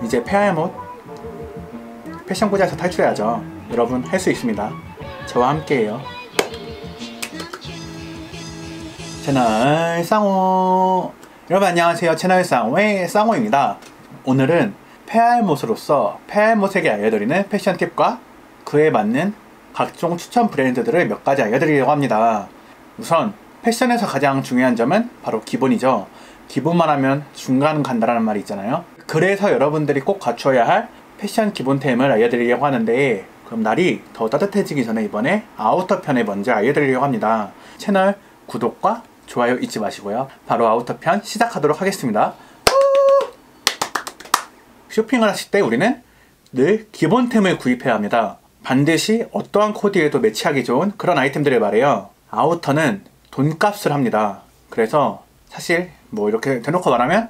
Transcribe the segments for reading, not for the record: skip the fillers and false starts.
이제 폐알못 패션 고자에서 탈출해야죠. 여러분 할 수 있습니다. 저와 함께해요. 채널 쌍호. 여러분 안녕하세요. 채널 쌍호의 쌍호입니다. 오늘은 폐알못으로서 폐알못에게 알려드리는 패션 팁과 그에 맞는 각종 추천 브랜드들을 몇 가지 알려드리려고 합니다. 우선 패션에서 가장 중요한 점은 바로 기본이죠. 기본만 하면 중간 간다라는 말이 있잖아요. 그래서 여러분들이 꼭 갖춰야 할 패션 기본템을 알려드리려고 하는데, 그럼 날이 더 따뜻해지기 전에 이번에 아우터 편을 먼저 알려드리려고 합니다. 채널 구독과 좋아요 잊지 마시고요. 바로 아우터 편 시작하도록 하겠습니다. 쇼핑을 하실 때 우리는 늘 기본템을 구입해야 합니다. 반드시 어떠한 코디에도 매치하기 좋은 그런 아이템들을 말해요. 아우터는 돈값을 합니다. 그래서 사실 뭐 이렇게 대놓고 말하면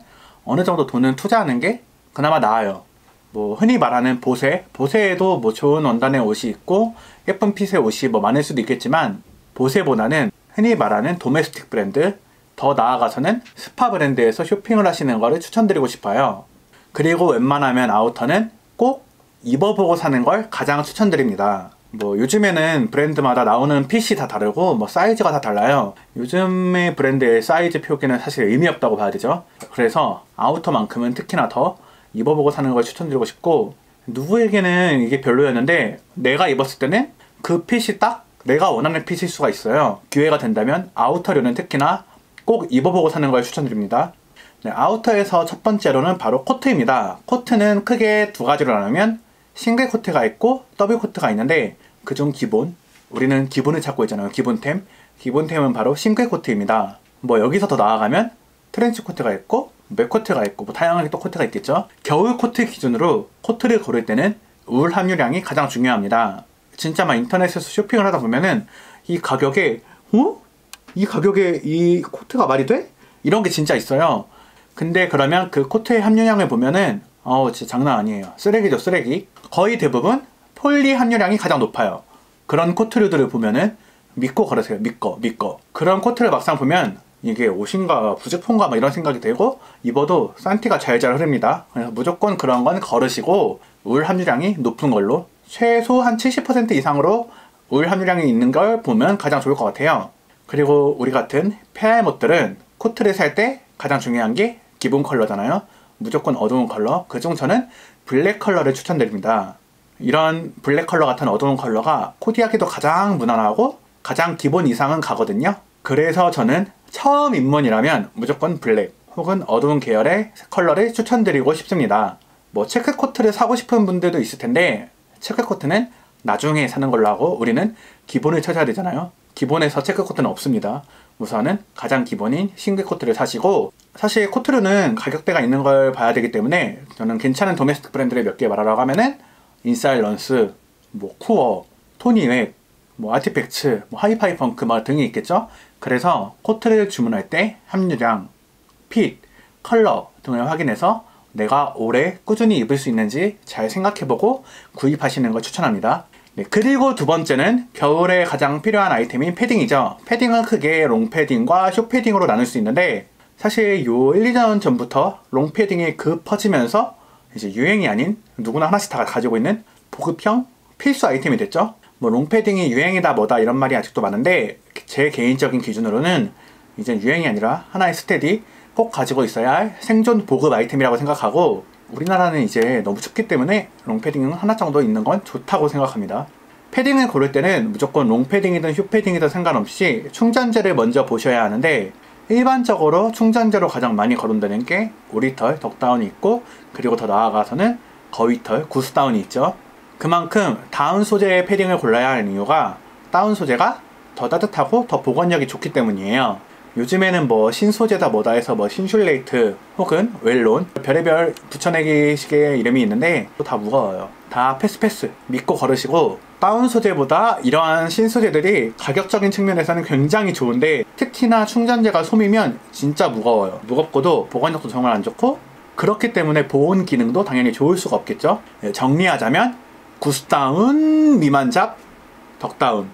어느 정도 돈은 투자하는 게 그나마 나아요. 뭐 흔히 말하는 보세에도 뭐 좋은 원단의 옷이 있고 예쁜 핏의 옷이 뭐 많을 수도 있겠지만, 보세보다는 흔히 말하는 도메스틱 브랜드, 더 나아가서는 스파 브랜드에서 쇼핑을 하시는 거를 추천드리고 싶어요. 그리고 웬만하면 아우터는 꼭 입어보고 사는 걸 가장 추천드립니다. 뭐 요즘에는 브랜드마다 나오는 핏이 다 다르고 뭐 사이즈가 다 달라요. 요즘의 브랜드의 사이즈 표기는 사실 의미 없다고 봐야 되죠. 그래서 아우터만큼은 특히나 더 입어보고 사는 걸 추천드리고 싶고, 누구에게는 이게 별로였는데 내가 입었을 때는 그 핏이 딱 내가 원하는 핏일 수가 있어요. 기회가 된다면 아우터류는 특히나 꼭 입어보고 사는 걸 추천드립니다. 네, 아우터에서 첫 번째로는 바로 코트입니다. 코트는 크게 두 가지로 나누면 싱글 코트가 있고 더블 코트가 있는데, 그중 기본, 우리는 기본을 찾고 있잖아요. 기본템은 바로 싱글 코트입니다. 뭐 여기서 더 나아가면 트렌치 코트가 있고 맥 코트가 있고 뭐 다양하게 또 코트가 있겠죠. 겨울 코트 기준으로 코트를 고를 때는 울 함유량이 가장 중요합니다. 진짜 막 인터넷에서 쇼핑을 하다 보면은 이 가격에 이 코트가 말이 돼? 이런 게 진짜 있어요. 근데 그러면 그 코트의 함유량을 보면은 진짜 장난 아니에요. 쓰레기죠, 쓰레기. 거의 대부분 폴리 함유량이 가장 높아요. 그런 코트류들을 보면은 믿고 걸으세요. 믿고. 그런 코트를 막상 보면 이게 옷인가 부직포인가 막 이런 생각이 들고, 입어도 산티가 잘잘 흐릅니다. 그래서 무조건 그런 건 걸으시고 울 함유량이 높은 걸로, 최소 한 70% 이상으로 울 함유량이 있는 걸 보면 가장 좋을 것 같아요. 그리고 우리 같은 폐알못들은 코트를 살 때 가장 중요한 게 기본 컬러잖아요. 무조건 어두운 컬러. 그중 저는 블랙 컬러를 추천드립니다. 이런 블랙 컬러 같은 어두운 컬러가 코디하기도 가장 무난하고 가장 기본 이상은 가거든요. 그래서 저는 처음 입문이라면 무조건 블랙 혹은 어두운 계열의 컬러를 추천드리고 싶습니다. 뭐 체크 코트를 사고 싶은 분들도 있을 텐데, 체크 코트는 나중에 사는 걸로 하고 우리는 기본을 찾아야 되잖아요. 기본에서 체크 코트는 없습니다. 우선은 가장 기본인 싱글 코트를 사시고, 사실 코트류는 가격대가 있는 걸 봐야 되기 때문에 저는 괜찮은 도메스틱 브랜드를 몇 개 말하라고 하면은 인사일런스, 뭐 쿠어, 토니웩, 뭐 아티팩츠, 뭐 하이파이 펑크 뭐 등이 있겠죠. 그래서 코트를 주문할 때 함유량, 핏, 컬러 등을 확인해서 내가 오래 꾸준히 입을 수 있는지 잘 생각해보고 구입하시는 걸 추천합니다. 네, 그리고 두 번째는 겨울에 가장 필요한 아이템인 패딩이죠. 패딩은 크게 롱패딩과 숏패딩으로 나눌 수 있는데, 사실 요 1, 2년 전부터 롱패딩이 퍼지면서 이제 유행이 아닌 누구나 하나씩 다 가지고 있는 보급형 필수 아이템이 됐죠. 뭐 롱패딩이 유행이다 뭐다 이런 말이 아직도 많은데, 제 개인적인 기준으로는 이제 유행이 아니라 하나의 스테디 꼭 가지고 있어야 할 생존 보급 아이템이라고 생각하고, 우리나라는 이제 너무 춥기 때문에 롱패딩은 하나 정도 있는 건 좋다고 생각합니다. 패딩을 고를 때는 무조건 롱패딩이든 숏패딩이든 상관없이 충전재를 먼저 보셔야 하는데, 일반적으로 충전재로 가장 많이 거론되는 게 오리털, 덕다운이 있고, 그리고 더 나아가서는 거위털, 구스다운이 있죠. 그만큼 다운 소재의 패딩을 골라야 하는 이유가 다운 소재가 더 따뜻하고 더 보관력이 좋기 때문이에요. 요즘에는 뭐 신소재다 뭐다 해서 뭐 신슐레이트 혹은 웰론 별의별 붙여내기 식의 이름이 있는데 다 무거워요. 다 패스 믿고 걸으시고, 다운 소재보다 이러한 신소재들이 가격적인 측면에서는 굉장히 좋은데, 특히나 충전재가 솜이면 진짜 무거워요. 무겁고도 보관력도 정말 안 좋고, 그렇기 때문에 보온 기능도 당연히 좋을 수가 없겠죠. 정리하자면 구스다운, 미만잡, 덕다운,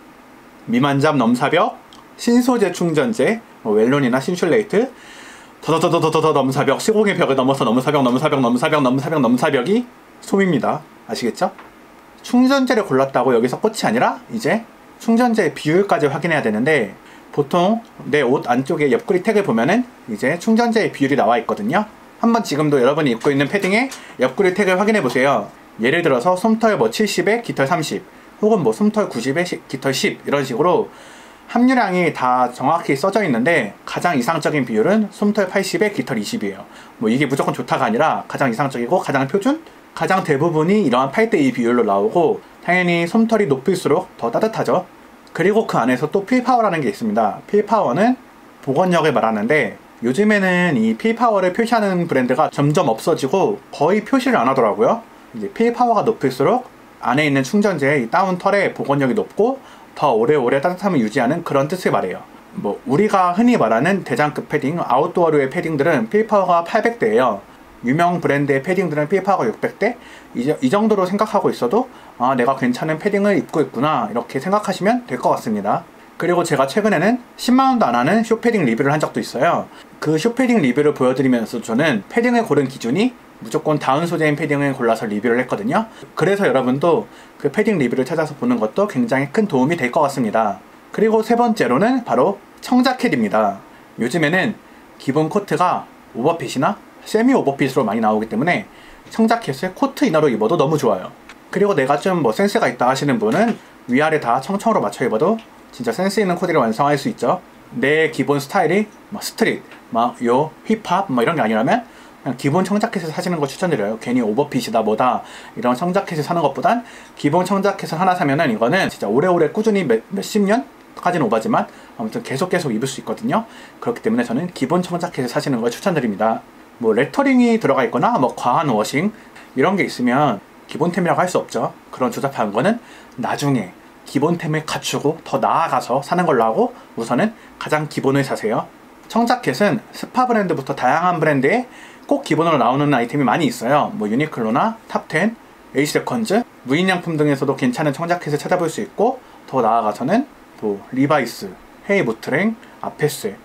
미만잡, 넘사벽, 신소재 충전재, 웰론이나 신슐레이트, 더더더더더더 넘사벽, 시공의 벽을 넘어서 넘사벽, 넘사벽, 넘사벽, 넘사벽, 넘사벽이 소비입니다. 아시겠죠? 충전재를 골랐다고 여기서 끝이 아니라 이제 충전재의 비율까지 확인해야 되는데, 보통 내 옷 안쪽에 옆구리 택을 보면은 이제 충전재의 비율이 나와 있거든요. 한번 지금도 여러분이 입고 있는 패딩의 옆구리 택을 확인해 보세요. 예를 들어서 솜털 뭐 70에 깃털 30, 혹은 뭐 솜털 90에 깃털 10, 이런 식으로 함유량이 다 정확히 써져 있는데, 가장 이상적인 비율은 솜털 80에 깃털 20이에요. 뭐 이게 무조건 좋다가 아니라 가장 이상적이고 가장 표준, 가장 대부분이 이러한 8:2 비율로 나오고, 당연히 솜털이 높을수록 더 따뜻하죠. 그리고 그 안에서 또 필파워라는 게 있습니다. 필파워는 복원력을 말하는데, 요즘에는 이 필파워를 표시하는 브랜드가 점점 없어지고 거의 표시를 안 하더라고요. 이제 필파워가 높을수록 안에 있는 충전재의 다운털의 복원력이 높고 더 오래오래 따뜻함을 유지하는 그런 뜻을 말해요. 뭐 우리가 흔히 말하는 대장급 패딩, 아웃도어류의 패딩들은 필파워가 800대예요. 유명 브랜드의 패딩들은 필파워가 600대? 이 정도로 생각하고 있어도 내가 괜찮은 패딩을 입고 있구나, 이렇게 생각하시면 될 것 같습니다. 그리고 제가 최근에는 10만원도 안 하는 쇼패딩 리뷰를 한 적도 있어요. 그 쇼패딩 리뷰를 보여드리면서 저는 패딩을 고른 기준이 무조건 다운 소재인 패딩을 골라서 리뷰를 했거든요. 그래서 여러분도 그 패딩 리뷰를 찾아서 보는 것도 굉장히 큰 도움이 될 것 같습니다. 그리고 세 번째로는 바로 청자켓입니다. 요즘에는 기본 코트가 오버핏이나 세미 오버핏으로 많이 나오기 때문에 청자켓을 코트 이너로 입어도 너무 좋아요. 그리고 내가 좀 뭐 센스가 있다 하시는 분은 위아래 다 청청으로 맞춰 입어도 진짜 센스 있는 코디를 완성할 수 있죠. 내 기본 스타일이 스트릿, 힙합 이런 게 아니라면 그냥 기본 청자켓을 사시는 거 추천드려요. 괜히 오버핏이다 뭐다 이런 청자켓을 사는 것보단 기본 청자켓을 하나 사면은 이거는 진짜 오래오래 꾸준히 몇십 년까지는 오바지만 아무튼 계속 입을 수 있거든요. 그렇기 때문에 저는 기본 청자켓을 사시는 걸 추천드립니다. 뭐 레터링이 들어가 있거나 뭐 과한 워싱 이런 게 있으면 기본템이라고 할 수 없죠. 그런 조잡한 거는 나중에 기본템을 갖추고 더 나아가서 사는 걸로 하고, 우선은 가장 기본을 사세요. 청자켓은 스파 브랜드부터 다양한 브랜드에 꼭 기본으로 나오는 아이템이 많이 있어요. 뭐 유니클로나 탑10, 에이세컨즈, 무인양품 등에서도 괜찮은 청자켓을 찾아볼 수 있고, 더 나아가서는 뭐 리바이스, 헤이모트랭, 아페스,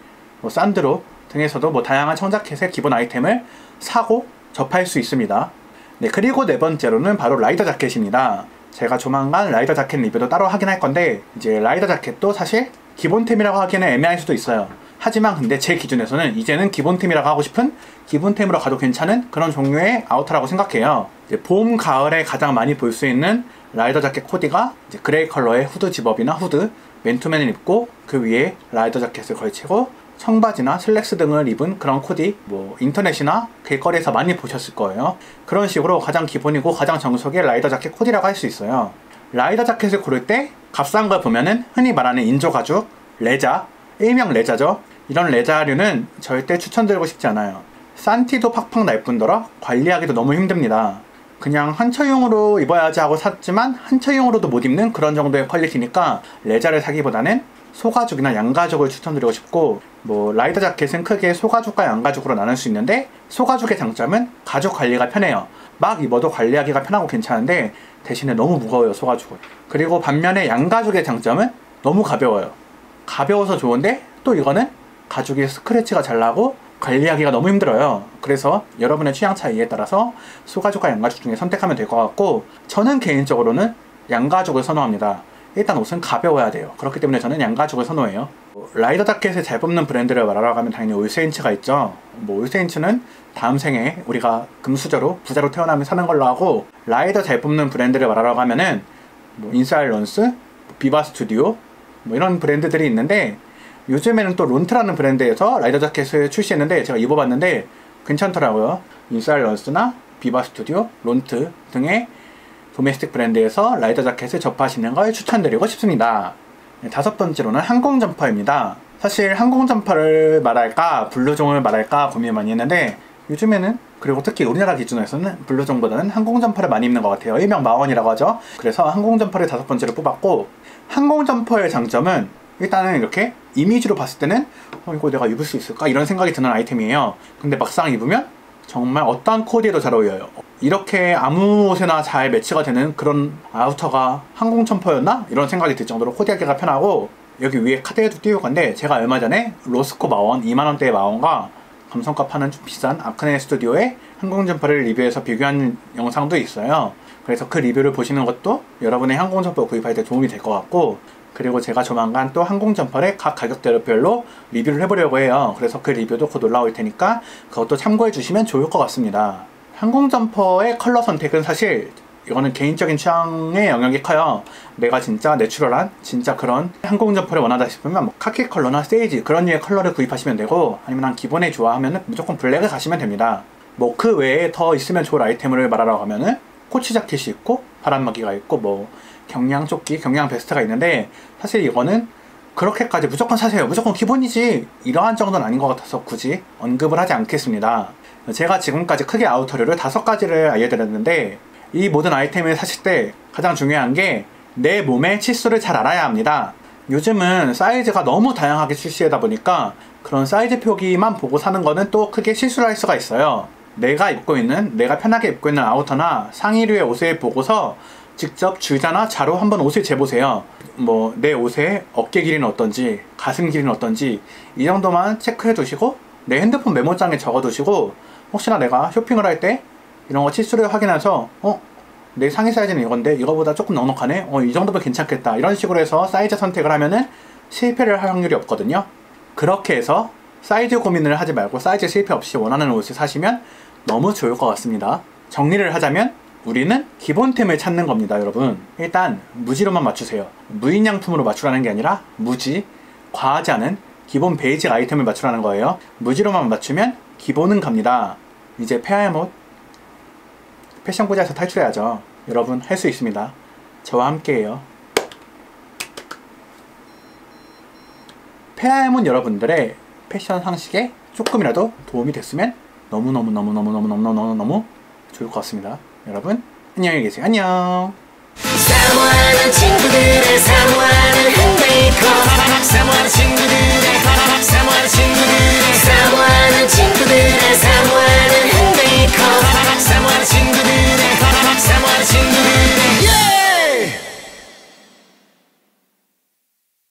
산드로 등에서도 뭐 다양한 청자켓의 기본 아이템을 사고 접할 수 있습니다. 네, 그리고 네 번째로는 바로 라이더 자켓입니다. 제가 조만간 라이더 자켓 리뷰도 따로 하긴 할 건데, 이제 라이더 자켓도 사실 기본템이라고 하기에는 애매할 수도 있어요. 하지만 근데 제 기준에서는 이제는 기본템이라고 하고 싶은, 기본템으로 가도 괜찮은 그런 종류의 아우터라고 생각해요. 이제 봄, 가을에 가장 많이 볼 수 있는 라이더 자켓 코디가 이제 그레이 컬러의 후드 집업이나 후드, 맨투맨을 입고 그 위에 라이더 자켓을 걸치고 청바지나 슬랙스 등을 입은 그런 코디, 뭐 인터넷이나 길거리에서 많이 보셨을 거예요. 그런 식으로 가장 기본이고 가장 정석의 라이더 자켓 코디라고 할 수 있어요. 라이더 자켓을 고를 때 값싼 걸 보면은 흔히 말하는 인조 가죽, 레자, 일명 레자죠. 이런 레자류는 절대 추천드리고 싶지 않아요. 싼 티도 팍팍 날 뿐더러 관리하기도 너무 힘듭니다. 그냥 한처용으로 입어야지 하고 샀지만 한처용으로도 못 입는 그런 정도의 퀄리티니까 레자를 사기보다는 소가죽이나 양가죽을 추천드리고 싶고, 뭐 라이더 자켓은 크게 소가죽과 양가죽으로 나눌 수 있는데, 소가죽의 장점은 가죽 관리가 편해요. 막 입어도 관리하기가 편하고 괜찮은데 대신에 너무 무거워요, 소가죽은. 그리고 반면에 양가죽의 장점은 너무 가벼워요. 가벼워서 좋은데 또 이거는 가죽이 스크래치가 잘 나고 관리하기가 너무 힘들어요. 그래서 여러분의 취향 차이에 따라서 소가죽과 양가죽 중에 선택하면 될 것 같고, 저는 개인적으로는 양가죽을 선호합니다. 일단 옷은 가벼워야 돼요. 그렇기 때문에 저는 양가죽을 선호해요. 라이더 자켓을 잘 뽑는 브랜드를 말하라고 하면 당연히 올세인츠가 있죠. 뭐 올세인츠는 다음 생에 우리가 금수저로 부자로 태어나면 사는 걸로 하고, 라이더 잘 뽑는 브랜드를 말하라고 하면은 뭐 인사일런스, 비바 스튜디오 뭐 이런 브랜드들이 있는데, 요즘에는 또 론트라는 브랜드에서 라이더 자켓을 출시했는데 제가 입어봤는데 괜찮더라고요. 인사일런스나 비바 스튜디오, 론트 등의 도메스틱 브랜드에서 라이더 자켓을 접하시는 걸 추천드리고 싶습니다. 네, 다섯 번째로는 항공 점퍼입니다. 사실 항공 점퍼를 말할까 블루종을 말할까 고민 많이 했는데, 요즘에는, 그리고 특히 우리나라 기준에서는 블루종보다는 항공 점퍼를 많이 입는 것 같아요. 일명 마원이라고 하죠. 그래서 항공 점퍼를 다섯 번째로 뽑았고, 항공 점퍼의 장점은 일단은 이렇게 이미지로 봤을 때는 이거 내가 입을 수 있을까? 이런 생각이 드는 아이템이에요. 근데 막상 입으면 정말 어떠한 코디에도 잘 어울려요. 이렇게 아무 옷에나 잘 매치가 되는 그런 아우터가 항공 점퍼였나? 이런 생각이 들 정도로 코디하기가 편하고, 여기 위에 카드에도 띄울 건데, 제가 얼마 전에 로스코 마원 2만원대의 마원과 감성값 하는 좀 비싼 아크네 스튜디오의 항공점퍼를 리뷰해서 비교한 영상도 있어요. 그래서 그 리뷰를 보시는 것도 여러분의 항공점퍼 구입할 때 도움이 될 것 같고, 그리고 제가 조만간 또 항공점퍼의 각 가격대별로 리뷰를 해보려고 해요. 그래서 그 리뷰도 곧 올라올 테니까 그것도 참고해 주시면 좋을 것 같습니다. 항공점퍼의 컬러 선택은 사실 이거는 개인적인 취향의 영역이 커요. 내가 진짜 내추럴한 진짜 그런 항공점퍼를 원하다 싶으면 뭐 카키 컬러나 세이지 그런 류의 컬러를 구입하시면 되고, 아니면 난 기본에 좋아하면 무조건 블랙을 가시면 됩니다. 뭐 그 외에 더 있으면 좋을 아이템을 말하라고 하면은 코치 자켓이 있고 바람막이가 있고 뭐 경량 조끼, 경량 베스트가 있는데, 사실 이거는 그렇게까지 무조건 사세요, 무조건 기본이지 이러한 정도는 아닌 것 같아서 굳이 언급을 하지 않겠습니다. 제가 지금까지 크게 아우터류를 5가지를 알려드렸는데, 이 모든 아이템을 사실 때 가장 중요한 게 내 몸의 치수를 잘 알아야 합니다. 요즘은 사이즈가 너무 다양하게 출시하다 보니까 그런 사이즈 표기만 보고 사는 거는 또 크게 실수를 할 수가 있어요. 내가 편하게 입고 있는 아우터나 상의류의 옷을 보고서 직접 줄자나 자로 한번 옷을 재보세요. 뭐 내 옷의 어깨 길이는 어떤지, 가슴 길이는 어떤지 이 정도만 체크해 두시고 내 핸드폰 메모장에 적어 두시고, 혹시나 내가 쇼핑을 할 때 이런 거 치수를 확인해서 내 상의 사이즈는 이건데 이거보다 조금 넉넉하네? 이 정도면 괜찮겠다. 이런 식으로 해서 사이즈 선택을 하면은 실패를 할 확률이 없거든요. 그렇게 해서 사이즈 고민을 하지 말고 사이즈 실패 없이 원하는 옷을 사시면 너무 좋을 것 같습니다. 정리를 하자면 우리는 기본템을 찾는 겁니다, 여러분. 일단 무지로만 맞추세요. 무인양품으로 맞추라는 게 아니라 무지, 과하지 않은 기본 베이직 아이템을 맞추라는 거예요. 무지로만 맞추면 기본은 갑니다. 이제 페아에못 패션 고자에서 탈출해야죠. 여러분 할 수 있습니다. 저와 함께해요. 페아에못 여러분들의 패션 상식에 조금이라도 도움이 됐으면 너무너무 좋을 것 같습니다. 여러분 안녕히 계세요. 안녕.